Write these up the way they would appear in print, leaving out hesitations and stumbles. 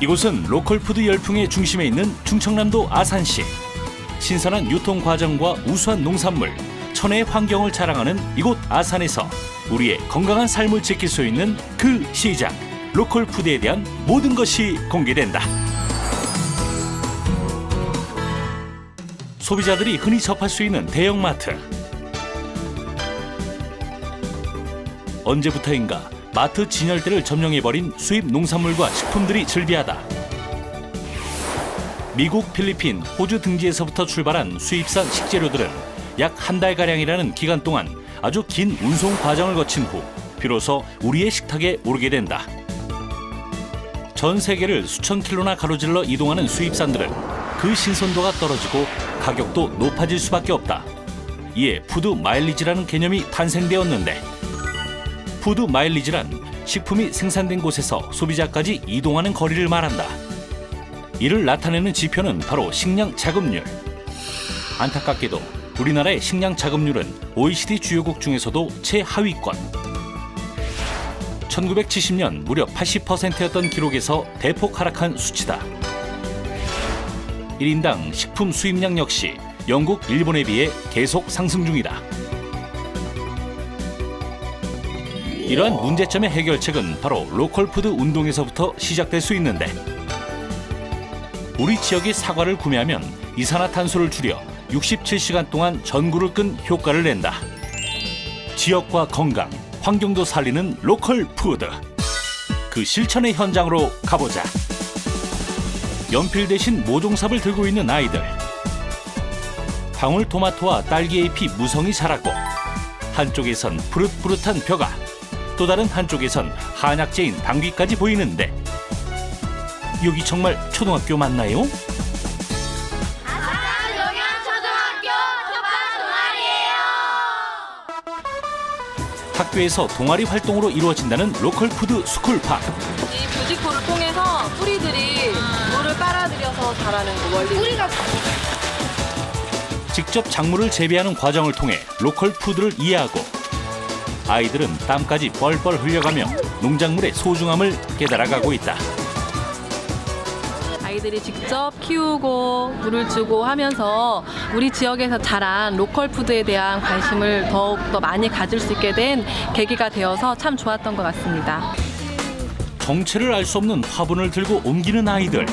이곳은 로컬 푸드 열풍의 중심에 있는 충청남도 아산시. 신선한 유통 과정과 우수한 농산물, 천혜의 환경을 자랑하는 이곳 아산에서 우리의 건강한 삶을 지킬 수 있는 그 시장, 로컬 푸드에 대한 모든 것이 공개된다. 소비자들이 흔히 접할 수 있는 대형마트. 언제부터인가 마트 진열대를 점령해버린 수입 농산물과 식품들이 즐비하다. 미국, 필리핀, 호주 등지에서부터 출발한 수입산 식재료들은 약 한 달가량이라는 기간 동안 아주 긴 운송 과정을 거친 후 비로소 우리의 식탁에 오르게 된다. 전 세계를 수천 킬로나 가로질러 이동하는 수입산들은 그 신선도가 떨어지고 가격도 높아질 수밖에 없다. 이에 푸드 마일리지라는 개념이 탄생되었는데, 푸드 마일리지란 식품이 생산된 곳에서 소비자까지 이동하는 거리를 말한다. 이를 나타내는 지표는 바로 식량 자급률. 안타깝게도 우리나라의 식량 자급률은 OECD 주요국 중에서도 최하위권. 1970년 무려 80%였던 기록에서 대폭 하락한 수치다. 1인당 식품 수입량 역시 영국, 일본에 비해 계속 상승 중이다. 이러한 문제점의 해결책은 바로 로컬 푸드 운동에서부터 시작될 수 있는데, 우리 지역의 사과를 구매하면 이산화탄소를 줄여 67시간 동안 전구를 끈 효과를 낸다. 지역과 건강, 환경도 살리는 로컬 푸드. 그 실천의 현장으로 가보자. 연필 대신 모종삽을 들고 있는 아이들. 방울토마토와 딸기잎이 무성히 자랐고, 한쪽에선 푸릇푸릇한 벼가, 또 다른 한쪽에선 한약재인 당귀까지 보이는데, 여기 정말 초등학교 맞나요? 아산용양초등학교 특별 동아리예요. 학교에서 동아리 활동으로 이루어진다는 로컬 푸드 스쿨팜. 이 부직포를 통해서 뿌리들이 물을 빨아들여서 자라는 거 원리. 뿌리가 직접 작물을 재배하는 과정을 통해 로컬 푸드를 이해하고, 아이들은 땀까지 뻘뻘 흘려가며 농작물의 소중함을 깨달아가고 있다. 아이들이 직접 키우고 물을 주고 하면서 우리 지역에서 자란 로컬 푸드에 대한 관심을 더욱더 많이 가질 수 있게 된 계기가 되어서 참 좋았던 것 같습니다. 정체를 알 수 없는 화분을 들고 옮기는 아이들.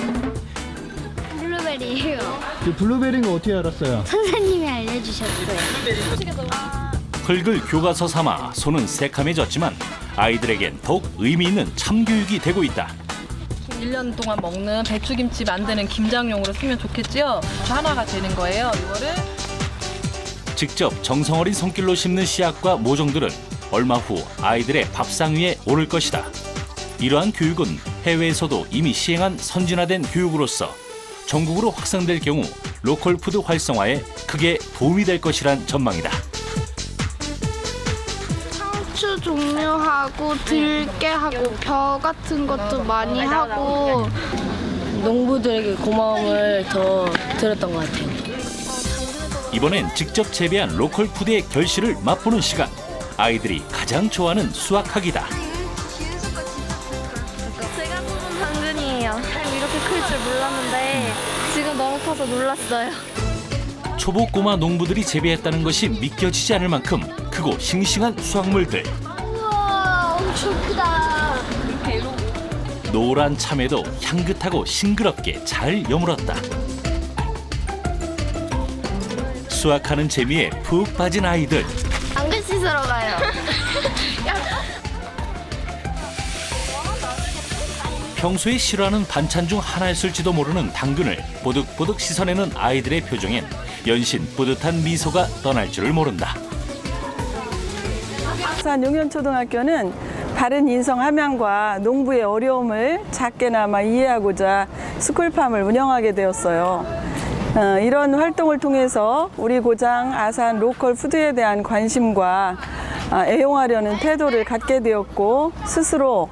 블루베리예요. 그 블루베리인 거 어떻게 알았어요? 선생님이 알려주셨어요. 흙을 교과서 삼아 손은 새카매졌지만 아이들에겐 더욱 의미 있는 참교육이 되고 있다. 1년 동안 먹는 배추김치 만드는 김장용으로 쓰면 좋겠지요? 하나가 되는 거예요. 이거를 직접 정성 어린 손길로 심는 씨앗과 모종들은 얼마 후 아이들의 밥상 위에 오를 것이다. 이러한 교육은 해외에서도 이미 시행한 선진화된 교육으로서 전국으로 확산될 경우 로컬 푸드 활성화에 크게 도움이 될 것이란 전망이다. 상추 종류하고 들깨하고 벼 같은 것도 많이 하고 농부들에게 고마움을 더 들었던 것 같아요. 이번엔 직접 재배한 로컬 푸드의 결실을 맛보는 시간. 아이들이 가장 좋아하는 수확하기다. 제가 뽑은 당근이에요. 이렇게 클 줄 몰랐는데 지금 너무 커서 놀랐어요. 초보 꼬마 농부들이 재배했다는 것이 믿겨지지 않을 만큼 크고 싱싱한 수확물들. 우와, 엄청 크다. 노란 참외도 향긋하고 싱그럽게 잘 여물었다. 수확하는 재미에 푹 빠진 아이들. 당근 씻으러 가요. 평소에 싫어하는 반찬 중 하나였을지도 모르는 당근을 보득보득 씻어내는 아이들의 표정엔 연신 뿌듯한 미소가 떠날 줄을 모른다. 아산 용현초등학교는 바른 인성 함양과 농부의 어려움을 작게나마 이해하고자 스쿨팜을 운영하게 되었어요. 이런 활동을 통해서 우리 고장 아산 로컬 푸드에 대한 관심과 애용하려는 태도를 갖게 되었고, 스스로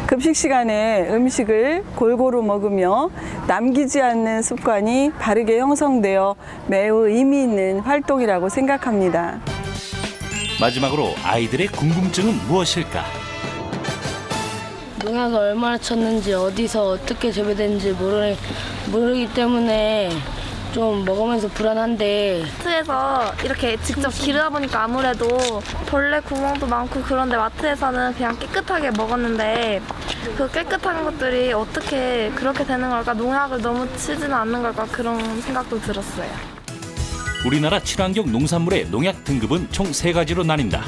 급식 시간에 음식을 골고루 먹으며 남기지 않는 습관이 바르게 형성되어 매우 의미 있는 활동이라고 생각합니다. 마지막으로 아이들의 궁금증은 무엇일까? 농약을 얼마나 쳤는지 어디서 어떻게 재배되는지 모르기 때문에 좀 먹으면서 불안한데 마트에서 이렇게 직접 기르다 보니까 아무래도 벌레 구멍도 많고 그런데 마트에서는 그냥 깨끗하게 먹었는데 그 깨끗한 것들이 어떻게 그렇게 되는 걸까? 농약을 너무 치지는 않는 걸까? 그런 생각도 들었어요. 우리나라 친환경 농산물의 농약 등급은 총 3가지로 나뉜다.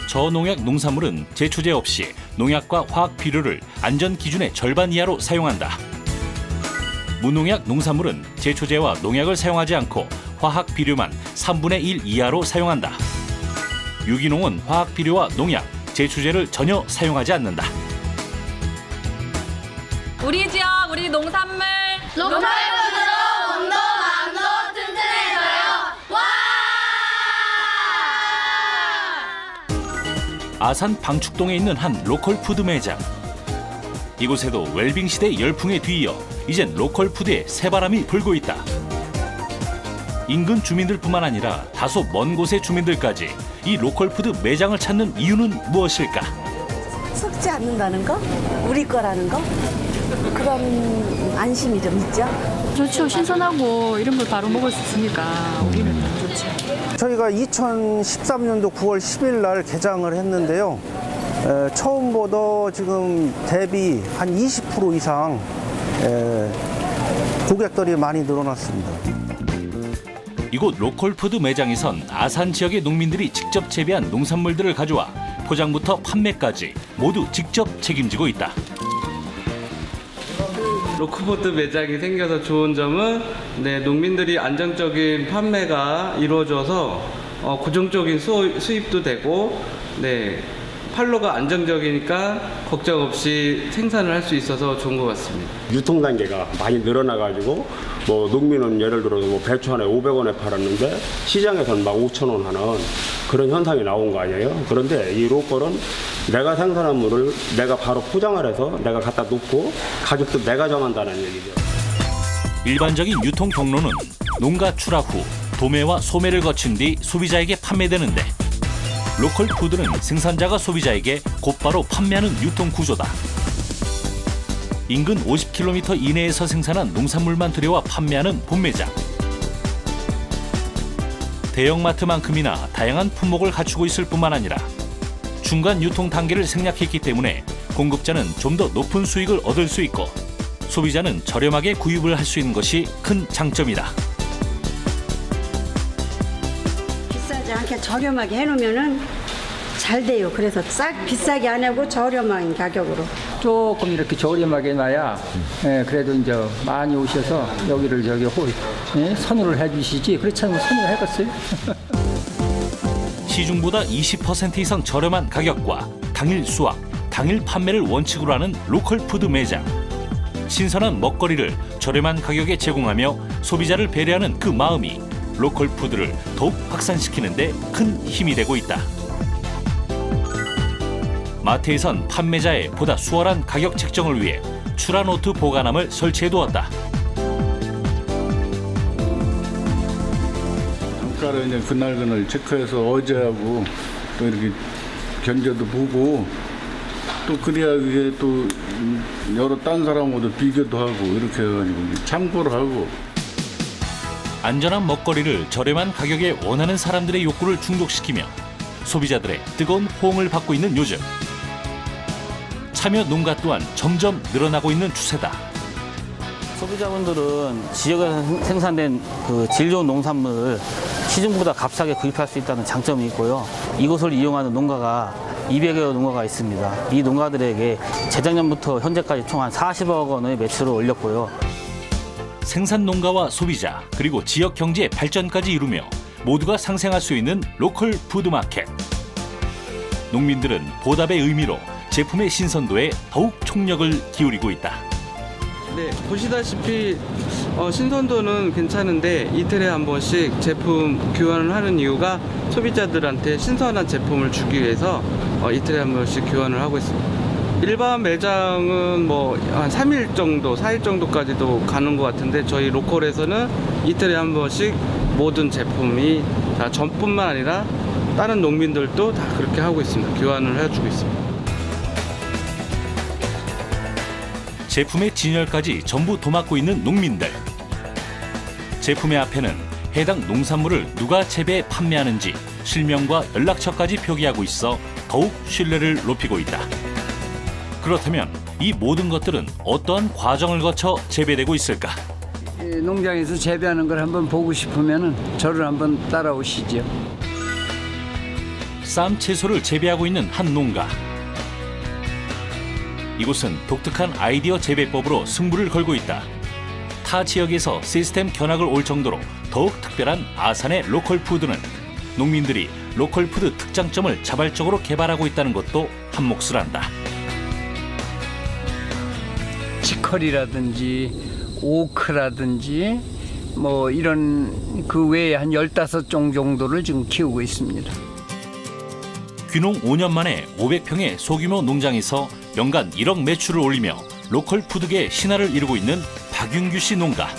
저농약 농산물은 제초제 없이 농약과 화학 비료를 안전 기준의 절반 이하로 사용한다. 무농약 농산물은 제초제와 농약을 사용하지 않고 화학 비료만 3분의 1 이하로 사용한다. 유기농은 화학 비료와 농약, 제초제를 전혀 사용하지 않는다. 우리 지역, 우리 농산물 로컬푸드로 몸도 마음도 튼튼해져요. 와! 아산 방축동에 있는 한 로컬 푸드 매장. 이곳에도 웰빙 시대 열풍에 뒤이어 이젠 로컬 푸드에 새바람이 불고 있다. 인근 주민들뿐만 아니라 다소 먼 곳의 주민들까지 이 로컬 푸드 매장을 찾는 이유는 무엇일까? 썩지 않는다는 거? 우리 거라는 거? 그런 안심이 좀 있죠. 좋죠. 신선하고 이런 걸 바로 먹을 수 있으니까 우리는 좋죠. 저희가 2013년도 9월 10일 날 개장을 했는데요. 처음보다 지금 대비 한 20% 이상 고객들이 많이 늘어났습니다. 이곳 로컬 푸드 매장에선 아산 지역의 농민들이 직접 재배한 농산물들을 가져와 포장부터 판매까지 모두 직접 책임지고 있다. 로컬푸드 매장이 생겨서 좋은 점은 농민들이 안정적인 판매가 이루어져서 고정적인 수입도 되고 판로가 안정적이니까 걱정 없이 생산을 할 수 있어서 좋은 것 같습니다. 유통 단계가 많이 늘어나가지고 뭐 농민은 예를 들어서 뭐 배추 하나에 500원에 팔았는데 시장에서는 막 5,000원 하는 그런 현상이 나온 거 아니에요. 그런데 이 로컬은 내가 생산한 물을 내가 바로 포장을 해서 내가 갖다 놓고 가격도 내가 정한다는 얘기죠. 일반적인 유통 경로는 농가 출하 후 도매와 소매를 거친 뒤 소비자에게 판매되는데 로컬 푸드는 생산자가 소비자에게 곧바로 판매하는 유통 구조다. 인근 50km 이내에서 생산한 농산물만 들여와 판매하는 본매장. 대형마트만큼이나 다양한 품목을 갖추고 있을 뿐만 아니라 중간 유통 단계를 생략했기 때문에 공급자는 좀 더 높은 수익을 얻을 수 있고 소비자는 저렴하게 구입을 할 수 있는 것이 큰 장점이다. 비싸지 않게 저렴하게 해놓으면은 잘 돼요. 그래서 비싸게 안 하고 저렴한 가격으로. 조금 이렇게 저렴하게 놔야 그래도 이제 많이 오셔서 여기를 선호를 해주시지. 그렇지 않으면 선호를 해봤어요. 시중보다 20% 이상 저렴한 가격과 당일 수확, 당일 판매를 원칙으로 하는 로컬 푸드 매장. 신선한 먹거리를 저렴한 가격에 제공하며 소비자를 배려하는 그 마음이 로컬 푸드를 더욱 확산시키는 데 큰 힘이 되고 있다. 마트에선 판매자의 보다 수월한 가격 책정을 위해 출하 노트 보관함을 설치해두었다. 단가를 이제 그날 체크해서 어제하고 또 이렇게 견적도 보고 또 그래야 이게 또 여러 딴 사람하고도 비교도 하고 이렇게 해가지고 참고를 하고. 안전한 먹거리를 저렴한 가격에 원하는 사람들의 욕구를 충족시키며 소비자들의 뜨거운 호응을 받고 있는 요즘. 참여 농가 또한 점점 늘어나고 있는 추세다. 소비자분들은 지역에서 생산된 질 좋은 농산물을 시중보다 값싸게 구입할 수 있다는 장점이 있고요. 이곳을 이용하는 농가가 200여 농가가 있습니다. 이 농가들에게 재작년부터 현재까지 총 한 40억 원의 매출을 올렸고요. 생산 농가와 소비자 그리고 지역 경제의 발전까지 이루며 모두가 상생할 수 있는 로컬 푸드마켓. 농민들은 보답의 의미로 제품의 신선도에 더욱 총력을 기울이고 있다. 보시다시피 신선도는 괜찮은데 이틀에 한 번씩 제품 교환을 하는 이유가 소비자들한테 신선한 제품을 주기 위해서 이틀에 한 번씩 교환을 하고 있습니다. 일반 매장은 뭐 한 3일 정도, 4일 정도까지도 가는 것 같은데 저희 로컬에서는 이틀에 한 번씩 모든 제품이 다 전뿐만 아니라 다른 농민들도 다 그렇게 하고 있습니다. 교환을 해주고 있습니다. 제품의 진열까지 전부 도맡고 있는 농민들. 제품의 앞에는 해당 농산물을 누가 재배해 판매하는지 실명과 연락처까지 표기하고 있어 더욱 신뢰를 높이고 있다. 그렇다면 이 모든 것들은 어떠한 과정을 거쳐 재배되고 있을까? 농장에서 재배하는 걸 한번 보고 싶으면 저를 한번 따라오시죠. 쌈 채소를 재배하고 있는 한 농가. 이곳은 독특한 아이디어 재배법으로 승부를 걸고 있다. 타 지역에서 시스템 견학을 올 정도로 더욱 특별한 아산의 로컬 푸드는 농민들이 로컬 푸드 특장점을 자발적으로 개발하고 있다는 것도 한몫을 한다. 치커리라든지 오크라든지 뭐 이런 그 외에 한 15종 정도를 지금 키우고 있습니다. 귀농 5년 만에 500평의 소규모 농장에서 연간 1억 매출을 올리며 로컬 푸드계 신화를 이루고 있는 박윤규 씨 농가.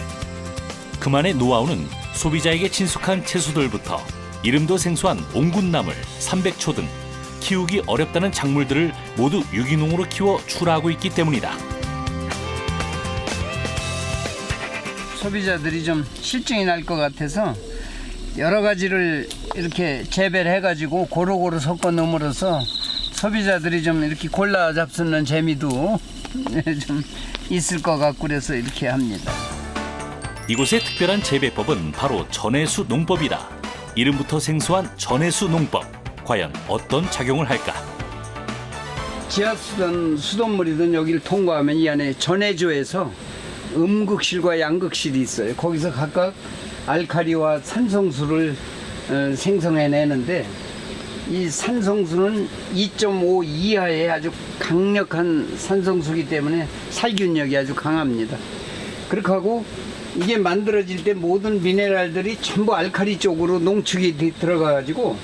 그만의 노하우는 소비자에게 친숙한 채소들부터 이름도 생소한 옹군나물, 삼백초 등 키우기 어렵다는 작물들을 모두 유기농으로 키워 출하하고 있기 때문이다. 소비자들이 좀 실증이 날 것 같아서 여러 가지를 이렇게 재배를 해가지고 고루고루 섞어 놓음으로써 소비자들이 좀 이렇게 골라 잡수는 재미도 좀 있을 것 같고 그래서 이렇게 합니다. 이곳의 특별한 재배법은 바로 전해수 농법이다. 이름부터 생소한 전해수 농법. 과연 어떤 작용을 할까? 지하수든 수돗물이든 여기를 통과하면 이 안에 전해조에서 음극실과 양극실이 있어요. 거기서 각각 알칼리와 산성수를 생성해내는데 이 산성수는 2.5 이하의 아주 강력한 산성수이기 때문에 살균력이 아주 강합니다. 그렇게 하고 이게 만들어질 때 모든 미네랄들이 전부 알칼리 쪽으로 농축이 들어가가지고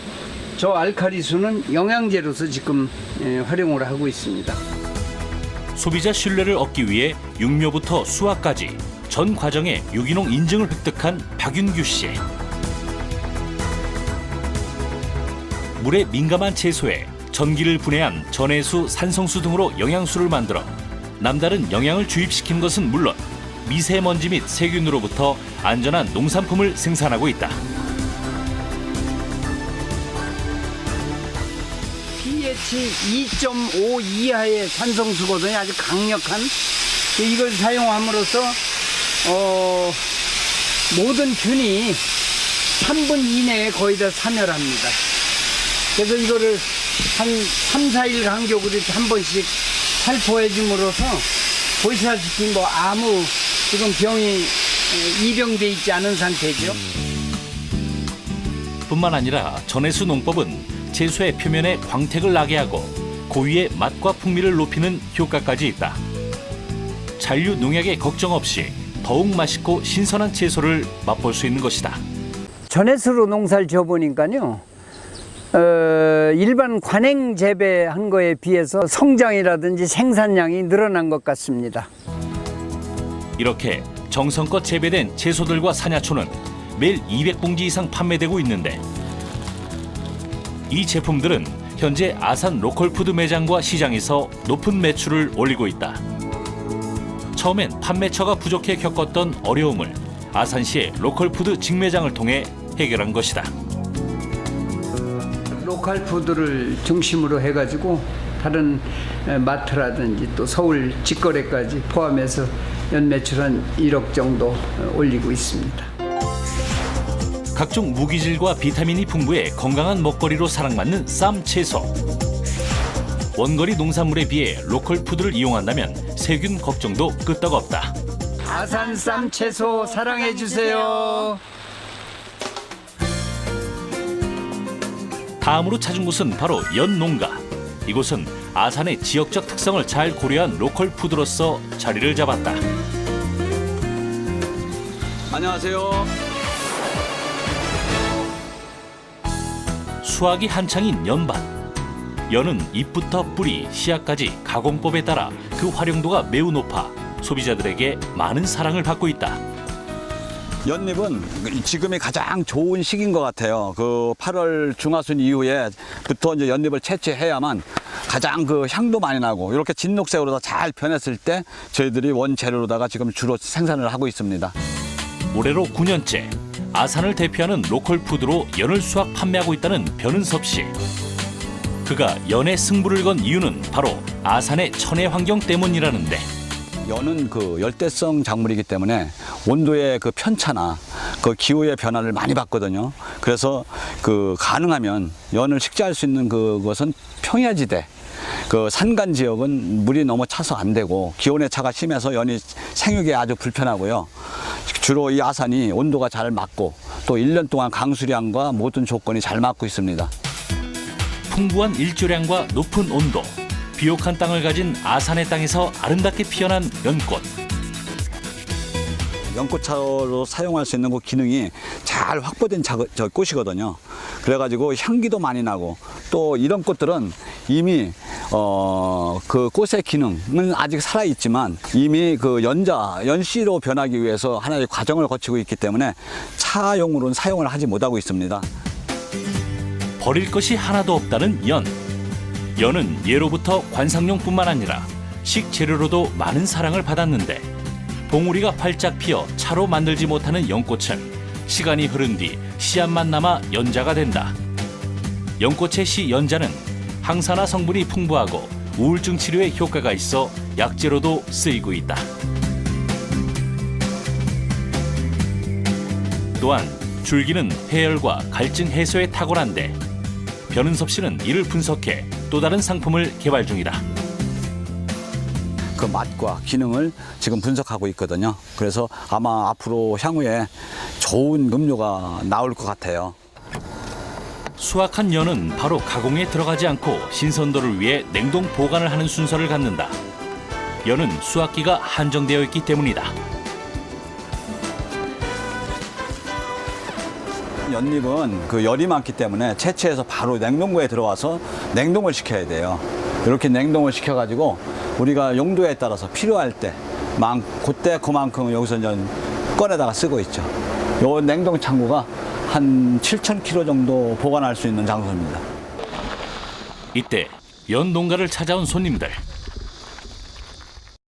저 알칼리 수는 영양제로서 지금 활용을 하고 있습니다. 소비자 신뢰를 얻기 위해 육묘부터 수확까지 전 과정에 유기농 인증을 획득한 박윤규 씨. 물에 민감한 채소에 전기를 분해한 전해수, 산성수 등으로 영양수를 만들어 남다른 영양을 주입시킨 것은 물론 미세먼지 및 세균으로부터 안전한 농산품을 생산하고 있다. pH 2.5 이하의 산성수거든요. 아주 강력한. 이걸 사용함으로써 모든 균이 3분 이내에 거의 다 사멸합니다. 그래서 이거를 한 3, 4일 간격으로 이렇게 한 번씩 살포해 줌으로써 보시다시피 뭐 아무 지금 병이 이병돼 있지 않은 상태죠. 뿐만 아니라 전해수 농법은 채소의 표면에 광택을 나게 하고 고유의 맛과 풍미를 높이는 효과까지 있다. 잔류 농약의 걱정 없이 더욱 맛있고 신선한 채소를 맛볼 수 있는 것이다. 전해수로 농사를 지어보니까요. 일반 관행 재배한 거에 비해서 성장이라든지 생산량이 늘어난 것 같습니다. 이렇게 정성껏 재배된 채소들과 산야초는 매일 200봉지 이상 판매되고 있는데 이 제품들은 현재 아산 로컬푸드 매장과 시장에서 높은 매출을 올리고 있다. 처음엔 판매처가 부족해 겪었던 어려움을 아산시의 로컬푸드 직매장을 통해 해결한 것이다. 로컬 푸드를 중심으로 해가지고 다른 마트라든지 또 서울 직거래까지 포함해서 연매출 한 1억 정도 올리고 있습니다. 각종 무기질과 비타민이 풍부해 건강한 먹거리로 사랑받는 쌈 채소. 원거리 농산물에 비해 로컬 푸드를 이용한다면 세균 걱정도 끄떡없다. 아산 쌈 채소 사랑해 주세요. 다음으로 찾은 곳은 바로 연농가. 이곳은 아산의 지역적 특성을 잘 고려한 로컬 푸드로서 자리를 잡았다. 안녕하세요. 수확이 한창인 연밭. 연은 잎부터 뿌리, 씨앗까지 가공법에 따라 그 활용도가 매우 높아 소비자들에게 많은 사랑을 받고 있다. 연잎은 지금이 가장 좋은 시기인 것 같아요. 그 8월 중하순 이후에부터 이제 연잎을 채취해야만 가장 그 향도 많이 나고 이렇게 진녹색으로 잘 변했을 때 저희들이 원재료로다가 지금 주로 생산을 하고 있습니다. 올해로 9년째 아산을 대표하는 로컬 푸드로 연을 수확 판매하고 있다는 변은섭 씨. 그가 연의 승부를 건 이유는 바로 아산의 천혜 환경 때문이라는데. 연은 그 열대성 작물이기 때문에 온도의 그 편차나 그 기후의 변화를 많이 받거든요. 그래서 그 가능하면 연을 식재할 수 있는 그것은 평야지대, 그 산간 지역은 물이 너무 차서 안 되고 기온의 차가 심해서 연이 생육이 아주 불편하고요. 주로 이 아산이 온도가 잘 맞고 또 1년 동안 강수량과 모든 조건이 잘 맞고 있습니다. 풍부한 일조량과 높은 온도, 비옥한 땅을 가진 아산의 땅에서 아름답게 피어난 연꽃. 연꽃차로 사용할 수 있는 그 기능이 잘 확보된 저 꽃이거든요. 그래가지고 향기도 많이 나고 또 이런 꽃들은 이미 그 꽃의 기능은 아직 살아있지만 이미 그 연씨로 변하기 위해서 하나의 과정을 거치고 있기 때문에 차용으로는 사용을 하지 못하고 있습니다. 버릴 것이 하나도 없다는 연. 연은 예로부터 관상용뿐만 아니라 식재료로도 많은 사랑을 받았는데 봉우리가 활짝 피어 차로 만들지 못하는 연꽃은 시간이 흐른 뒤 씨앗만 남아 연자가 된다. 연꽃의 씨 연자는 항산화 성분이 풍부하고 우울증 치료에 효과가 있어 약재로도 쓰이고 있다. 또한 줄기는 해열과 갈증 해소에 탁월한데 변은섭 씨는 이를 분석해 또 다른 상품을 개발 중이다. 그 맛과 기능을 지금 분석하고 있거든요. 그래서 아마 앞으로 향후에 좋은 음료가 나올 것 같아요. 수확한 연은 바로 가공에 들어가지 않고 신선도를 위해 냉동 보관을 하는 순서를 갖는다. 연은 수확기가 한정되어 있기 때문이다. 연잎은 그 열이 많기 때문에 채취해서 바로 냉동고에 들어와서 냉동을 시켜야 돼요. 이렇게 냉동을 시켜가지고 우리가 용도에 따라서 필요할 때 그때 그만큼 여기서 이제 꺼내다가 쓰고 있죠. 요 냉동 창고가 한 7,000kg 정도 보관할 수 있는 장소입니다. 이때 연 농가를 찾아온 손님들.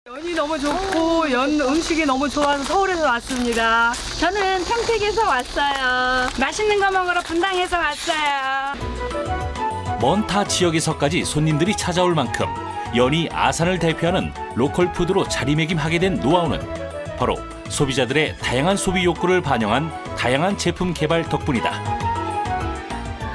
연이 너무 좋고 연 음식이 너무 좋아서 서울에서 왔습니다. 저는 평택에서 왔어요. 맛있는 거 먹으러 분당에서 왔어요. 먼 타 지역에서까지 손님들이 찾아올 만큼 연이 아산을 대표하는 로컬 푸드로 자리매김하게 된 노하우는 바로 소비자들의 다양한 소비 욕구를 반영한 다양한 제품 개발 덕분이다.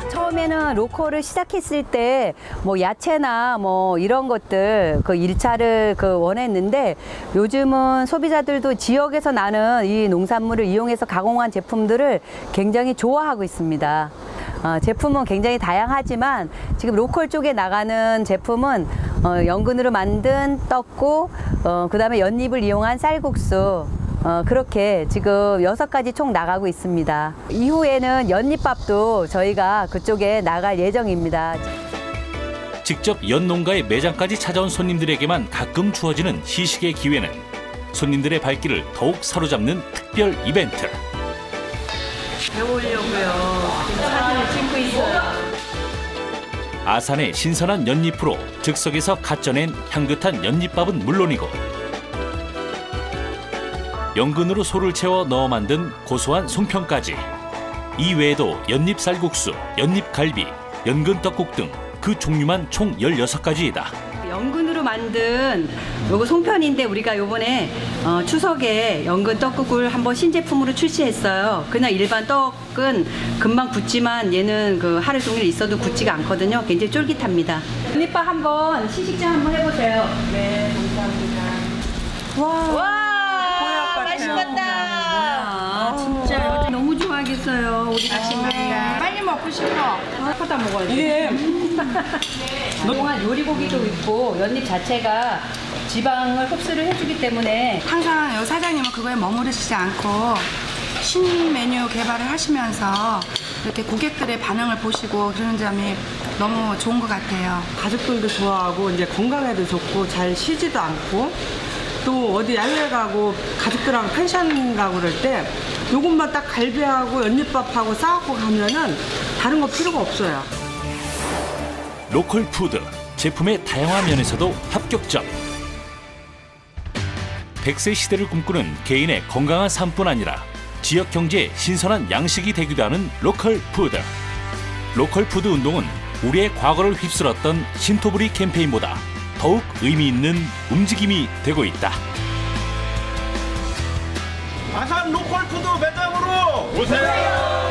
처음에는 로컬을 시작했을 때 뭐 야채나 뭐 이런 것들 그 일차를 원했는데 요즘은 소비자들도 지역에서 나는 이 농산물을 이용해서 가공한 제품들을 굉장히 좋아하고 있습니다. 제품은 굉장히 다양하지만 지금 로컬 쪽에 나가는 제품은 연근으로 만든 떡국, 그다음에 연잎을 이용한 쌀국수, 그렇게 지금 6가지 총 나가고 있습니다. 이후에는 연잎밥도 저희가 그쪽에 나갈 예정입니다. 직접 연 농가의 매장까지 찾아온 손님들에게만 가끔 주어지는 시식의 기회는 손님들의 발길을 더욱 사로잡는 특별 이벤트. 배우려고요. 지금 사진을 찍고 있어요. 아산의 신선한 연잎으로 즉석에서 갓 쪄낸 향긋한 연잎밥은 물론이고 연근으로 소를 채워 넣어 만든 고소한 송편까지 이 외에도 연잎 쌀국수, 연잎 갈비, 연근 떡국 등 그 종류만 총 16가지이다. 연근으로 만든 요거 송편인데 우리가 요번에 추석에 연근 떡국을 한번 신제품으로 출시했어요. 그냥 일반 떡은 금방 굳지만 얘는 그 하루 종일 있어도 굳지가 않거든요. 굉장히 쫄깃합니다. 연잎밥 한번 시식장 한번 해보세요. 네, 감사합니다. 와, 맛있겠다. 진짜 너무 좋아하겠어요. 우리 맛있네. 빨리 먹고 싶어. 하다 먹어야지. 그동안 요리고기도 있고 연잎 자체가 지방을 흡수를 해주기 때문에 항상 여기 사장님은 그거에 머무르시지 않고 신메뉴 개발을 하시면서 이렇게 고객들의 반응을 보시고 그러는 점이 너무 좋은 것 같아요. 가족들도 좋아하고 이제 건강에도 좋고 잘 쉬지도 않고 또 어디 야외 가고 가족들하고 펜션 가고 그럴 때 요것만 딱 갈비하고 연잎밥하고 싸갖고 가면은 다른 거 필요가 없어요. 로컬 푸드, 제품의 다양한 면에서도 합격점. 100세 시대를 꿈꾸는 개인의 건강한 삶뿐 아니라 지역 경제에 신선한 양식이 되기도 하는 로컬 푸드. 로컬 푸드 운동은 우리의 과거를 휩쓸었던 신토부리 캠페인보다 더욱 의미 있는 움직임이 되고 있다. 아산 로컬 푸드 매장으로 오세요.